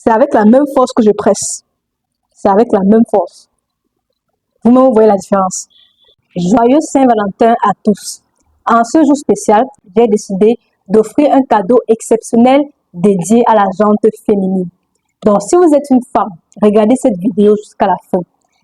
C'est avec la même force que je presse. C'est avec la même force. Vous-même, vous voyez la différence. Joyeux Saint-Valentin à tous. En ce jour spécial, j'ai décidé d'offrir un cadeau exceptionnel dédié à la jante féminine. Donc, si vous êtes une femme, regardez cette vidéo jusqu'à la fin.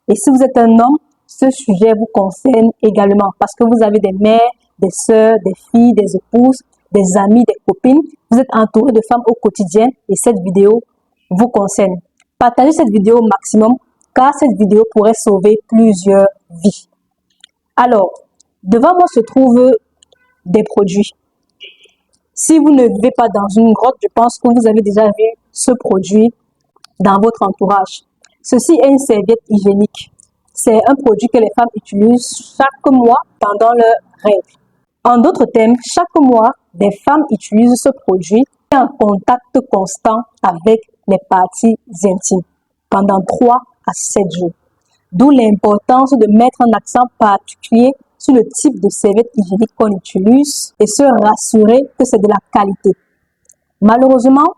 Et si vous êtes un homme, ce sujet vous concerne également parce que vous avez des mères, des sœurs, des filles, des épouses, des amis, des copines. Vous êtes entouré de femmes au quotidien et cette vidéo vous concerne. Partagez cette vidéo au maximum car cette vidéo pourrait sauver plusieurs vies. Alors, devant moi se trouvent des produits. Si vous ne vivez pas dans une grotte, je pense que vous avez déjà vu ce produit dans votre entourage. Ceci est une serviette hygiénique. C'est un produit que les femmes utilisent chaque mois pendant leur règle. En d'autres termes, chaque mois, des femmes utilisent ce produit en contact constant avec les parties intimes pendant 3 à 7 jours. D'où l'importance de mettre un accent particulier sur le type de serviette hygiénique qu'on utilise et se rassurer que c'est de la qualité. Malheureusement,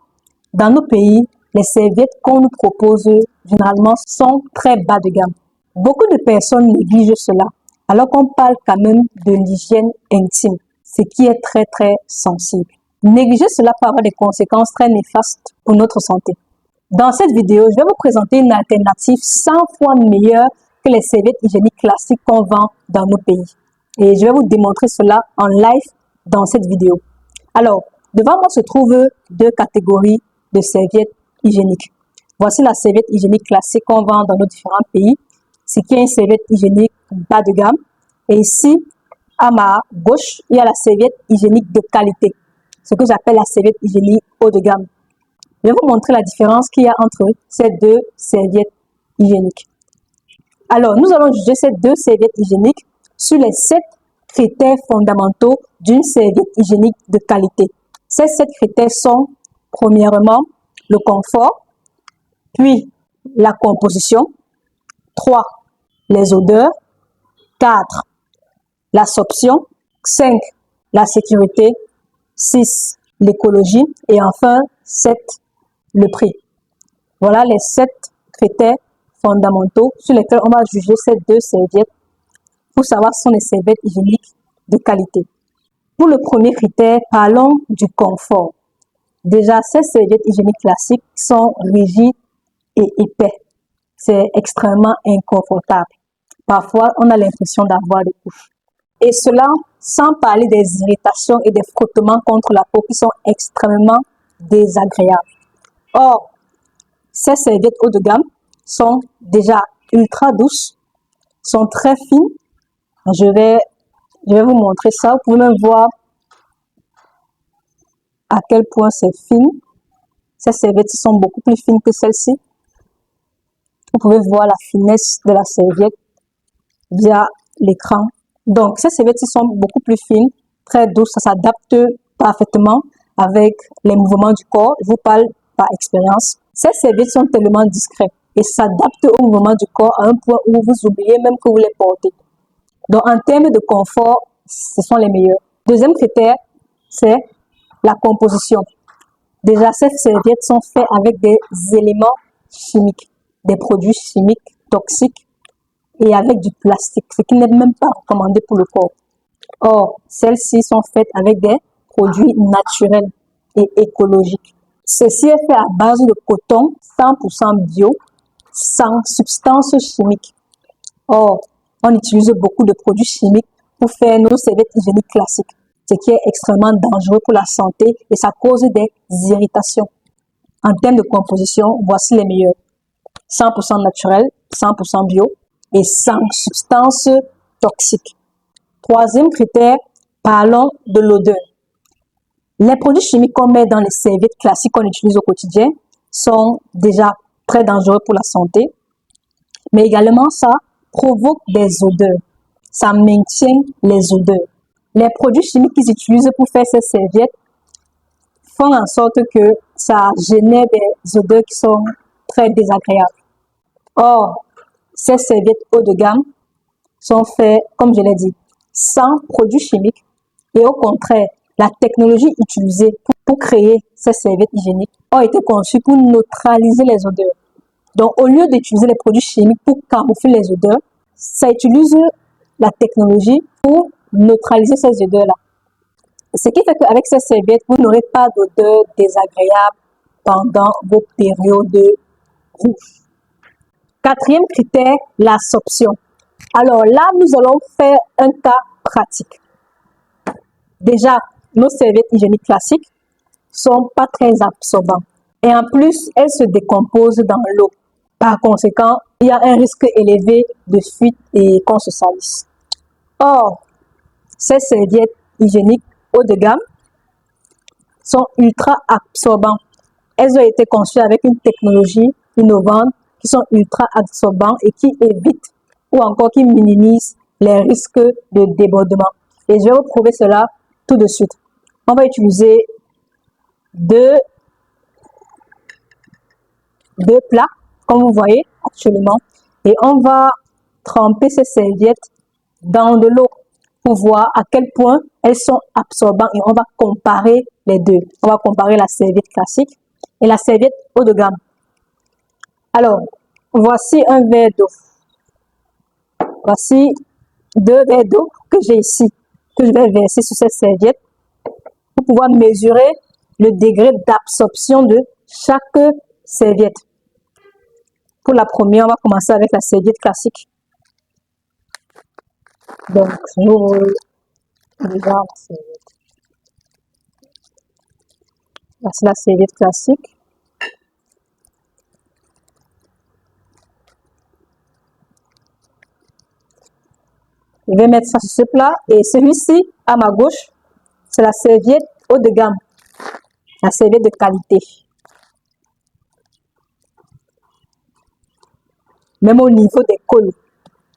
dans nos pays, les serviettes qu'on nous propose généralement sont très bas de gamme. Beaucoup de personnes négligent cela, alors qu'on parle quand même de l'hygiène intime, ce qui est très sensible. Négliger cela peut avoir des conséquences très néfastes pour notre santé. Dans cette vidéo, je vais vous présenter une alternative 100 fois meilleure que les serviettes hygiéniques classiques qu'on vend dans nos pays. Et je vais vous démontrer cela en live dans cette vidéo. Alors, devant moi se trouvent 2 catégories de serviettes hygiéniques. Voici la serviette hygiénique classique qu'on vend dans nos différents pays, ce qui est une serviette hygiénique bas de gamme. Et ici, à ma gauche, il y a la serviette hygiénique de qualité, ce que j'appelle la serviette hygiénique haut de gamme. Je vais vous montrer la différence qu'il y a entre ces 2 serviettes hygiéniques. Alors, nous allons juger ces 2 serviettes hygiéniques sur les 7 critères fondamentaux d'une serviette hygiénique de qualité. Ces 7 critères sont, premièrement, le confort, puis la composition, 3, les odeurs, 4, l'absorption, 5, la sécurité, 6, l'écologie et enfin 7, le prix. Voilà les 7 critères fondamentaux sur lesquels on va juger ces 2 serviettes pour savoir si ce sont des serviettes hygiéniques de qualité. Pour le premier critère, parlons du confort. Déjà, ces serviettes hygiéniques classiques sont rigides et épais. C'est extrêmement inconfortable. Parfois, on a l'impression d'avoir des couches. Et cela, sans parler des irritations et des frottements contre la peau qui sont extrêmement désagréables. Or, ces serviettes haut de gamme sont déjà ultra douces, sont très fines. Je vais vous montrer ça. Vous pouvez même voir à quel point c'est fine. Ces serviettes sont beaucoup plus fines que celles-ci. Vous pouvez voir la finesse de la serviette via l'écran. Donc, ces serviettes sont beaucoup plus fines, très douces. Ça s'adapte parfaitement avec les mouvements du corps. Je vous parle par expérience. Ces serviettes sont tellement discrètes et s'adaptent aux mouvements du corps à un point où vous oubliez même que vous les portez. Donc, en termes de confort, ce sont les meilleurs. Deuxième critère, c'est la composition. Déjà, ces serviettes sont faites avec des éléments chimiques, des produits chimiques toxiques et avec du plastique, ce qui n'est même pas recommandé pour le corps. Or, celles-ci sont faites avec des produits naturels et écologiques. Ceci est fait à base de coton 100% bio, sans substances chimiques. Or, on utilise beaucoup de produits chimiques pour faire nos serviettes hygiéniques classiques, ce qui est extrêmement dangereux pour la santé et ça cause des irritations. En termes de composition, voici les meilleurs. 100% naturel, 100% bio et sans substances toxiques. Troisième critère, parlons de l'odeur. Les produits chimiques qu'on met dans les serviettes classiques qu'on utilise au quotidien sont déjà très dangereux pour la santé, mais également ça provoque des odeurs. Ça maintient les odeurs. Les produits chimiques qu'ils utilisent pour faire ces serviettes font en sorte que ça génère des odeurs qui sont très désagréables. Or, ces serviettes haut de gamme sont faites, comme je l'ai dit, sans produits chimiques et au contraire, La technologie utilisée pour créer ces serviettes hygiéniques a été conçue pour neutraliser les odeurs. Donc, au lieu d'utiliser les produits chimiques pour camoufler les odeurs, ça utilise la technologie pour neutraliser ces odeurs-là. Ce qui fait qu'avec ces serviettes, vous n'aurez pas d'odeur désagréable pendant vos périodes de rouge. Quatrième critère, l'absorption. Alors là, nous allons faire un cas pratique. Déjà, nos serviettes hygiéniques classiques sont pas très absorbantes. Et en plus, elles se décomposent dans l'eau. Par conséquent, il y a un risque élevé de fuite et qu'on se salisse. Or, ces serviettes hygiéniques haut de gamme sont ultra absorbantes. Elles ont été conçues avec une technologie innovante qui sont ultra absorbantes et qui évitent ou encore qui minimisent les risques de débordement. Et je vais vous prouver cela tout de suite. On va utiliser deux plats, comme vous voyez actuellement, et on va tremper ces serviettes dans de l'eau pour voir à quel point elles sont absorbantes et on va comparer les deux. On va comparer la serviette classique et la serviette haut de gamme. Alors, voici un verre d'eau. Voici deux verres d'eau que j'ai ici, que je vais verser sur cette serviette pour pouvoir mesurer le degré d'absorption de chaque serviette. Pour la première, on va commencer avec la serviette classique. Donc, j'ouvre déjà la serviette. Voici la serviette classique. Je vais mettre ça sur ce plat. Et celui-ci, à ma gauche, c'est la serviette haut de gamme. La serviette de qualité. Même au niveau des cols,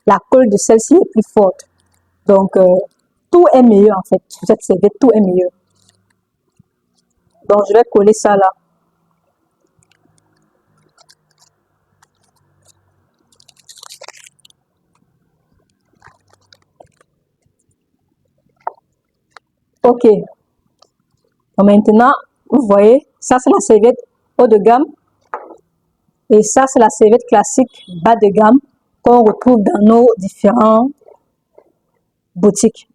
la colle de celle-ci est plus forte. Donc, tout est meilleur en fait. Sur cette serviette, tout est meilleur. Donc, je vais coller ça là. Ok. Donc, maintenant, vous voyez, ça c'est la serviette haut de gamme. Et ça, c'est la serviette classique bas de gamme qu'on retrouve dans nos différentes boutiques.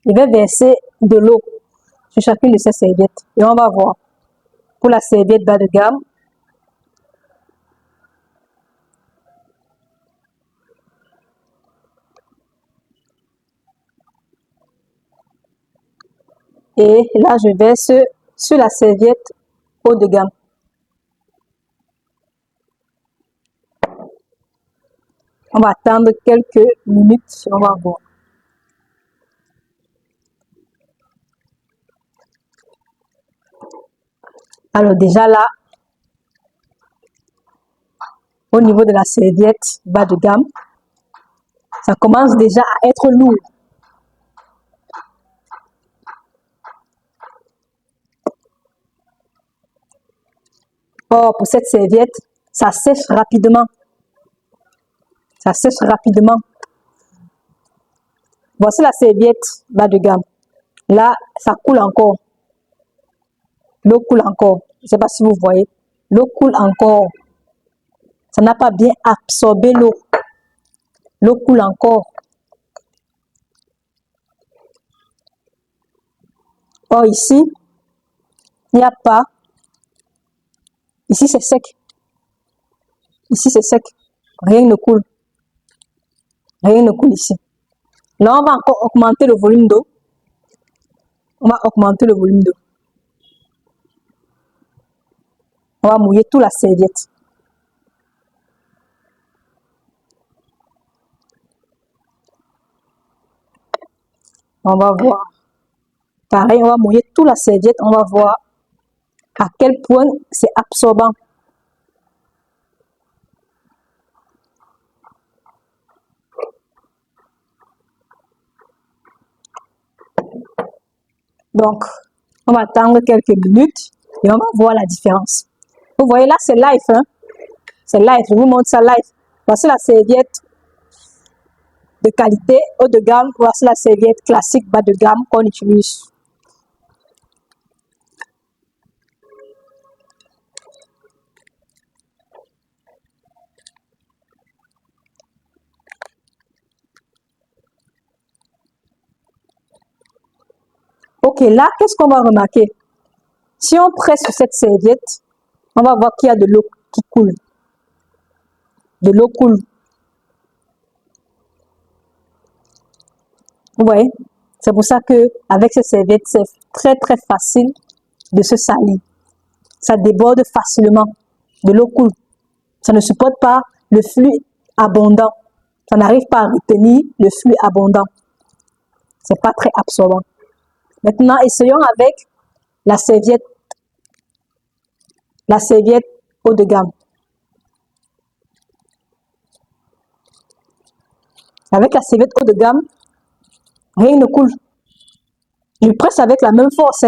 Je vais verser de l'eau sur chacune de ces serviettes. Et on va voir. Pour la serviette bas de gamme, et là, je verse sur la serviette haut de gamme. On va attendre quelques minutes, on va voir. Alors déjà là, au niveau de la serviette bas de gamme, ça commence déjà à être lourd. Or, pour cette serviette, ça sèche rapidement. Ça sèche rapidement. Voici la serviette bas de gamme. Là, ça coule encore. L'eau coule encore. Je ne sais pas si vous voyez. L'eau coule encore. Ça n'a pas bien absorbé l'eau. L'eau coule encore. Or, ici, il n'y a pas. Ici, c'est sec. Ici, c'est sec. Rien ne coule. Rien ne coule ici. Là, on va encore augmenter le volume d'eau. On va augmenter le volume d'eau. On va mouiller toute la serviette. On va voir. Pareil, on va mouiller toute la serviette. On va voir à quel point c'est absorbant. Donc, on va attendre quelques minutes et on va voir la différence. Vous voyez là, c'est live. Hein? C'est live. Je vous montre ça live. Voici la serviette de qualité haut de gamme. Voici la serviette classique bas de gamme qu'on utilise. Ok, là, qu'est-ce qu'on va remarquer? Si on presse sur cette serviette, on va voir qu'il y a de l'eau qui coule. De l'eau coule. Vous voyez? C'est pour ça que avec cette serviette, c'est très très facile de se salir. Ça déborde facilement. De l'eau coule. Ça ne supporte pas le flux abondant. Ça n'arrive pas à retenir le flux abondant. C'est pas très absorbant. Maintenant, essayons avec la serviette haut de gamme. Avec la serviette haut de gamme, rien ne coule. Je presse avec la même force.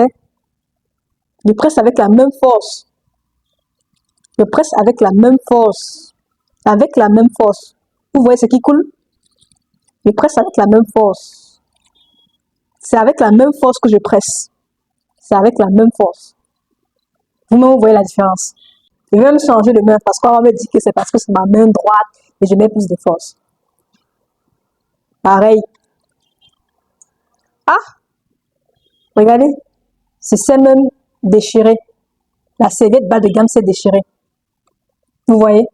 Je presse avec la même force. Je presse avec la même force. Avec la même force. Vous voyez ce qui coule? Je presse avec la même force. C'est avec la même force que je presse. C'est avec la même force. Vous voyez la différence. Je vais même changer de main parce qu'on va me dire que c'est parce que c'est ma main droite et je mets plus de force. Pareil. Ah! Regardez. C'est même déchiré. La serviette bas de gamme s'est déchirée. Vous voyez?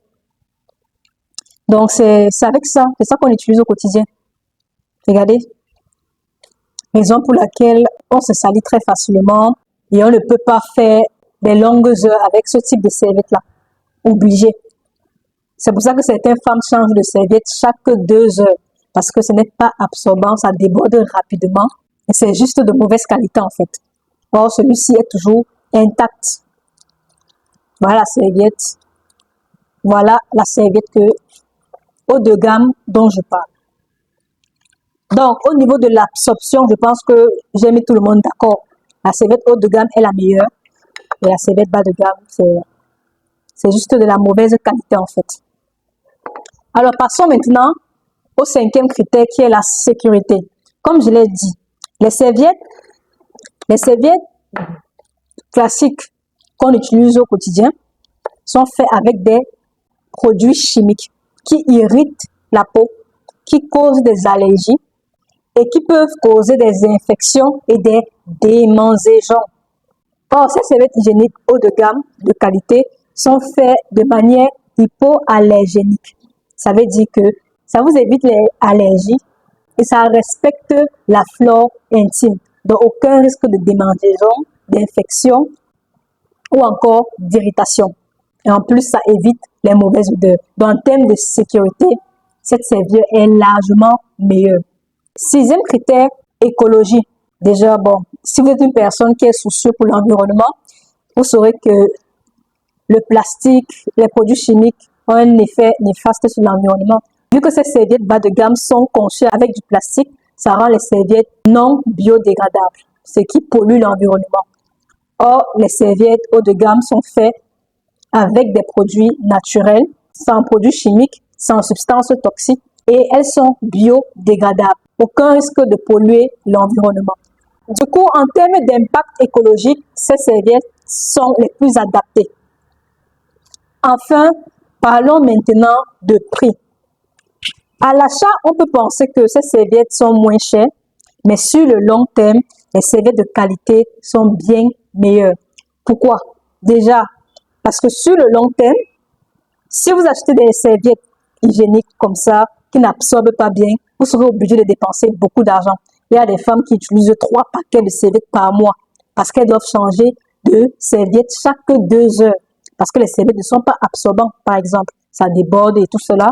Donc, c'est avec ça. C'est ça qu'on utilise au quotidien. Regardez. Raison pour laquelle on se salit très facilement et on ne peut pas faire des longues heures avec ce type de serviette-là. Obligé. C'est pour ça que certaines femmes changent de serviette chaque 2 heures parce que ce n'est pas absorbant, ça déborde rapidement et c'est juste de mauvaise qualité en fait. Or, celui-ci est toujours intact. Voilà la serviette. Voilà la serviette haut de gamme dont je parle. Donc, au niveau de l'absorption, je pense que j'ai mis tout le monde d'accord. La serviette haut de gamme est la meilleure et la serviette bas de gamme, c'est juste de la mauvaise qualité en fait. Alors, passons maintenant au 5e critère qui est la sécurité. Comme je l'ai dit, les serviettes classiques qu'on utilise au quotidien sont faites avec des produits chimiques qui irritent la peau, qui causent des allergies et qui peuvent causer des infections et des démangeaisons. Or, ces serviettes hygiéniques haut de gamme de qualité sont faites de manière hypoallergénique. Ça veut dire que ça vous évite les allergies et ça respecte la flore intime. Donc, aucun risque de démangeaison, d'infection ou encore d'irritation. Et en plus, ça évite les mauvaises odeurs. Donc, en termes de sécurité, cette serviette est largement meilleure. 6e critère, écologie. Déjà, bon, si vous êtes une personne qui est soucieuse pour l'environnement, vous saurez que le plastique, les produits chimiques ont un effet néfaste sur l'environnement. Vu que ces serviettes bas de gamme sont conçues avec du plastique, ça rend les serviettes non biodégradables, ce qui pollue l'environnement. Or, les serviettes haut de gamme sont faites avec des produits naturels, sans produits chimiques, sans substances toxiques et elles sont biodégradables. Aucun risque de polluer l'environnement. Du coup, en termes d'impact écologique, ces serviettes sont les plus adaptées. Enfin, parlons maintenant de prix. À l'achat, on peut penser que ces serviettes sont moins chères, mais sur le long terme, les serviettes de qualité sont bien meilleures. Pourquoi? Déjà, parce que sur le long terme, si vous achetez des serviettes hygiéniques comme ça, qui n'absorbent pas bien, vous serez obligé de dépenser beaucoup d'argent. Il y a des femmes qui utilisent 3 paquets de serviettes par mois parce qu'elles doivent changer de serviettes chaque 2 heures. Parce que les serviettes ne sont pas absorbantes, par exemple. Ça déborde et tout cela.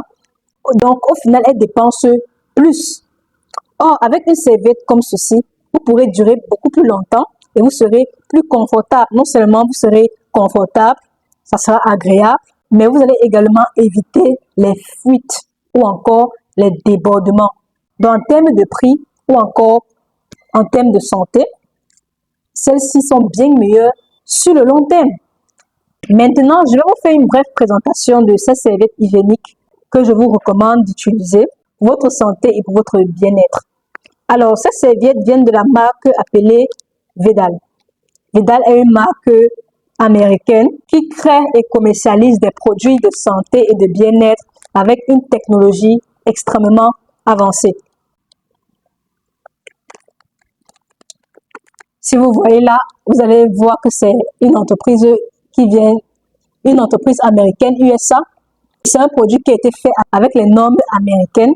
Donc, au final, elles dépensent plus. Or, avec une serviette comme ceci, vous pourrez durer beaucoup plus longtemps et vous serez plus confortable. Non seulement vous serez confortable, ça sera agréable, mais vous allez également éviter les fuites ou encore les débordements. Donc, en termes de prix ou encore en termes de santé, celles-ci sont bien meilleures sur le long terme. Maintenant, je vais vous faire une brève présentation de ces serviettes hygiéniques que je vous recommande d'utiliser pour votre santé et pour votre bien-être. Alors, ces serviettes viennent de la marque appelée Vedal. Vedal est une marque américaine qui crée et commercialise des produits de santé et de bien-être avec une technologie extrêmement avancée. Si vous voyez là, vous allez voir que c'est une entreprise une entreprise américaine, USA. C'est un produit qui a été fait avec les normes américaines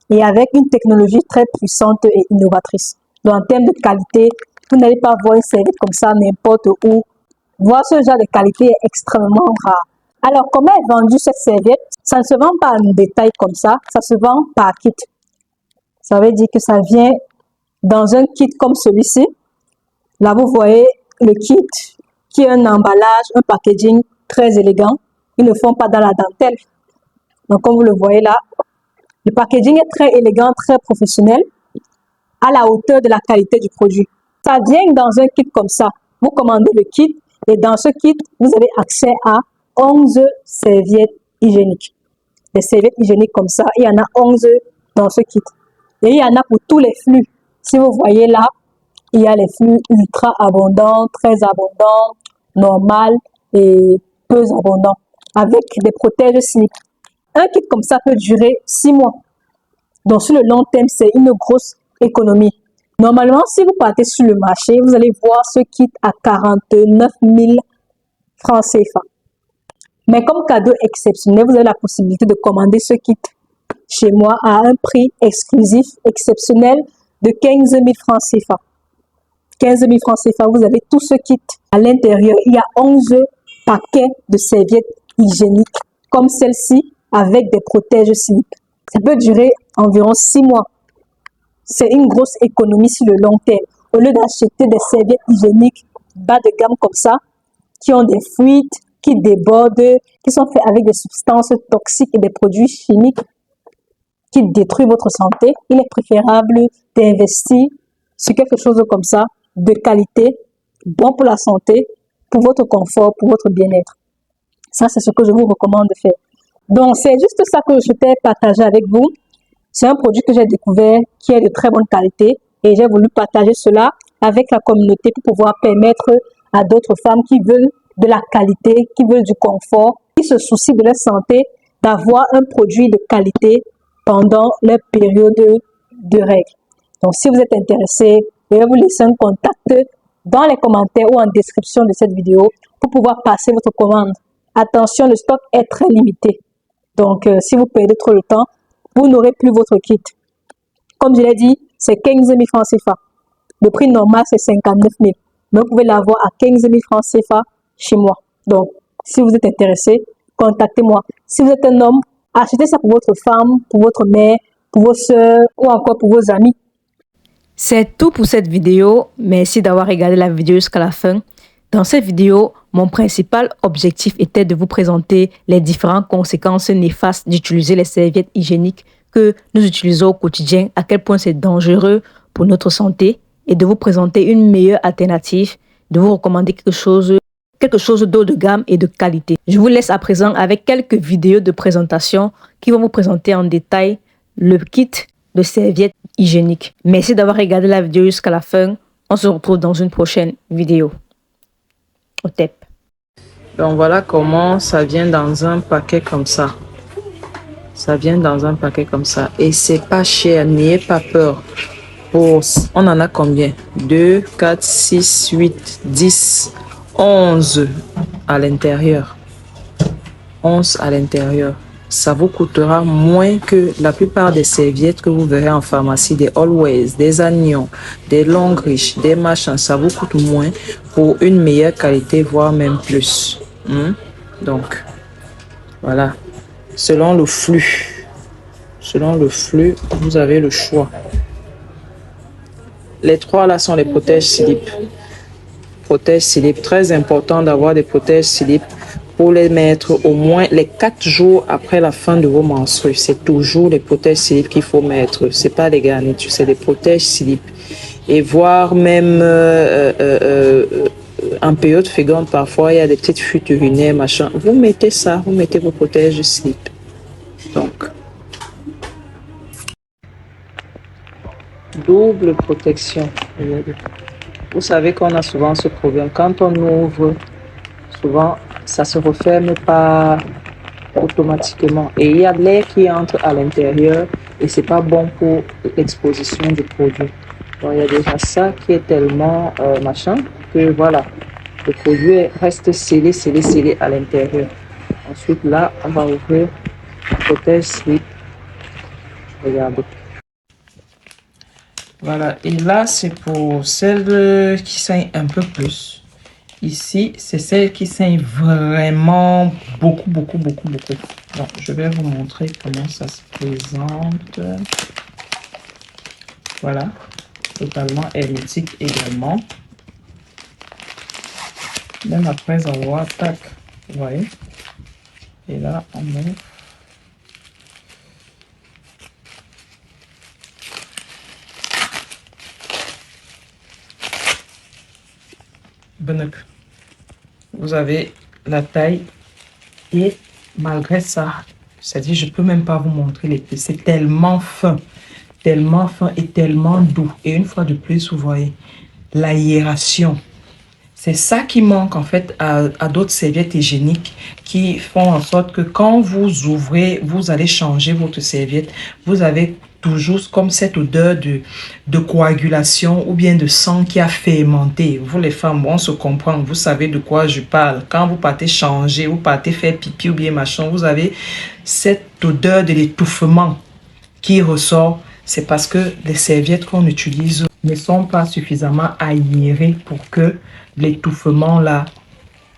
et avec une technologie très puissante et innovatrice. Donc, en termes de qualité, vous n'allez pas voir une serviette comme ça n'importe où. Voir ce genre de qualité est extrêmement rare. Alors, comment est vendue cette serviette? Ça ne se vend pas en détail comme ça se vend par kit. Ça veut dire que ça vient dans un kit comme celui-ci. Là, vous voyez le kit qui est un emballage, un packaging très élégant. Ils ne font pas dans la dentelle. Donc, comme vous le voyez là, le packaging est très élégant, très professionnel, à la hauteur de la qualité du produit. Ça vient dans un kit comme ça. Vous commandez le kit et dans ce kit, vous avez accès à 11 serviettes hygiéniques. Des serviettes hygiéniques comme ça, il y en a 11 dans ce kit. Et il y en a pour tous les flux. Si vous voyez là, il y a les flux ultra abondants, très abondants, normal et peu abondants, avec des protèges slip. Un kit comme ça peut durer 6 mois. Donc, sur le long terme, c'est une grosse économie. Normalement, si vous partez sur le marché, vous allez voir ce kit à 49 000 francs CFA. Mais comme cadeau exceptionnel, vous avez la possibilité de commander ce kit chez moi à un prix exclusif, exceptionnel de 15 000 francs CFA. 15 000 francs CFA, vous avez tout ce kit. À l'intérieur, il y a 11 paquets de serviettes hygiéniques comme celle-ci avec des protèges slip. Ça peut durer environ 6 mois. C'est une grosse économie sur le long terme. Au lieu d'acheter des serviettes hygiéniques bas de gamme comme ça, qui ont des fuites, qui débordent, qui sont faits avec des substances toxiques et des produits chimiques qui détruisent votre santé, il est préférable d'investir sur quelque chose comme ça, de qualité, bon pour la santé, pour votre confort, pour votre bien-être. Ça, c'est ce que je vous recommande de faire. Donc, c'est juste ça que je t'ai partagé avec vous. C'est un produit que j'ai découvert qui est de très bonne qualité et j'ai voulu partager cela avec la communauté pour pouvoir permettre à d'autres femmes qui veulent de la qualité, qui veulent du confort, qui se soucient de leur santé, d'avoir un produit de qualité pendant leur période de règles. Donc, si vous êtes intéressé, je vais vous laisser un contact dans les commentaires ou en description de cette vidéo pour pouvoir passer votre commande. Attention, le stock est très limité. Donc, si vous perdez trop de temps, vous n'aurez plus votre kit. Comme je l'ai dit, c'est 15 000 francs CFA. Le prix normal, c'est 59 000. Mais vous pouvez l'avoir à 15 000 francs CFA chez moi. Donc, si vous êtes intéressé, contactez-moi. Si vous êtes un homme, achetez ça pour votre femme, pour votre mère, pour vos soeurs ou encore pour vos amis. C'est tout pour cette vidéo. Merci d'avoir regardé la vidéo jusqu'à la fin. Dans cette vidéo, mon principal objectif était de vous présenter les différentes conséquences néfastes d'utiliser les serviettes hygiéniques que nous utilisons au quotidien, à quel point c'est dangereux pour notre santé et de vous présenter une meilleure alternative, de vous recommander quelque chose d'haut de gamme et de qualité. Je vous laisse à présent avec quelques vidéos de présentation qui vont vous présenter en détail le kit de serviettes hygiéniques. Merci d'avoir regardé la vidéo jusqu'à la fin. On se retrouve dans une prochaine vidéo. Au TEP. Donc voilà comment ça vient dans un paquet comme ça. Ça vient dans un paquet comme ça. Et c'est pas cher, n'ayez pas peur. On en a combien? 2, 4, 6, 8, 10, 11 à l'intérieur. 11 à l'intérieur. Ça vous coûtera moins que la plupart des serviettes que vous verrez en pharmacie, des Always, des Agnon, des Longreach, des machins. Ça vous coûte moins pour une meilleure qualité, voire même plus. Donc, voilà. Selon le flux, vous avez le choix. Les trois là sont les protèges slip. Protège slip, très important d'avoir des protèges slip pour les mettre au moins les 4 jours après la fin de vos menstrues. C'est toujours les protèges slip qu'il faut mettre. C'est pas des garnitures, c'est des protèges slip. Et voire même en période féconde, parfois il y a des petites fuites urinaires, machin. Vous mettez ça, vous mettez vos protèges slip. Donc, double protection. Vous savez qu'on a souvent ce problème. Quand on ouvre, souvent, ça se referme pas automatiquement. Et il y a de l'air qui entre à l'intérieur et c'est pas bon pour l'exposition du produit. Bon, il y a déjà ça qui est tellement machin que voilà, le produit reste scellé à l'intérieur. Ensuite, là, on va ouvrir le protège slip. Regardez. Voilà, et là, c'est pour celles qui saignent un peu plus. Ici, c'est celle qui saigne vraiment beaucoup. Donc, je vais vous montrer comment ça se présente. Voilà, totalement hermétique également. Même après avoir, tac, vous voyez. Et là, on ouvre. Vous avez la taille et malgré ça, c'est-à-dire je peux même pas vous montrer l'épée, c'est tellement fin et tellement doux. Et une fois de plus, vous voyez l'aération. C'est ça qui manque en fait à d'autres serviettes hygiéniques qui font en sorte que quand vous ouvrez, vous allez changer votre serviette, vous avez toujours comme cette odeur de coagulation ou bien de sang qui a fermenté. Vous les femmes, on se comprend, vous savez de quoi je parle. Quand vous partez changer, vous partez faire pipi ou bien machin, vous avez cette odeur de l'étouffement qui ressort. C'est parce que les serviettes qu'on utilise ne sont pas suffisamment aérées pour que l'étouffement là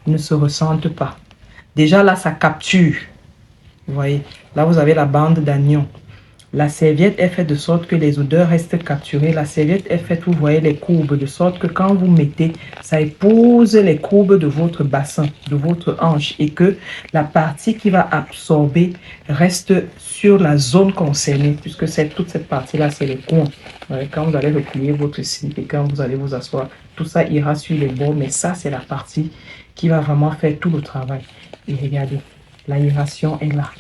ne se ressente pas. Déjà là, ça capture. Vous voyez, là vous avez la bande d'agneau. La serviette est faite de sorte que les odeurs restent capturées. La serviette est faite, vous voyez, les courbes, de sorte que quand vous mettez, ça épouse les courbes de votre bassin, de votre hanche, et que la partie qui va absorber reste sur la zone concernée, puisque toute cette partie-là, c'est les coins. Quand vous allez replier votre slip et quand vous allez vous asseoir, tout ça ira sur les bords, mais ça, c'est la partie qui va vraiment faire tout le travail. Et regardez, l'aération est là.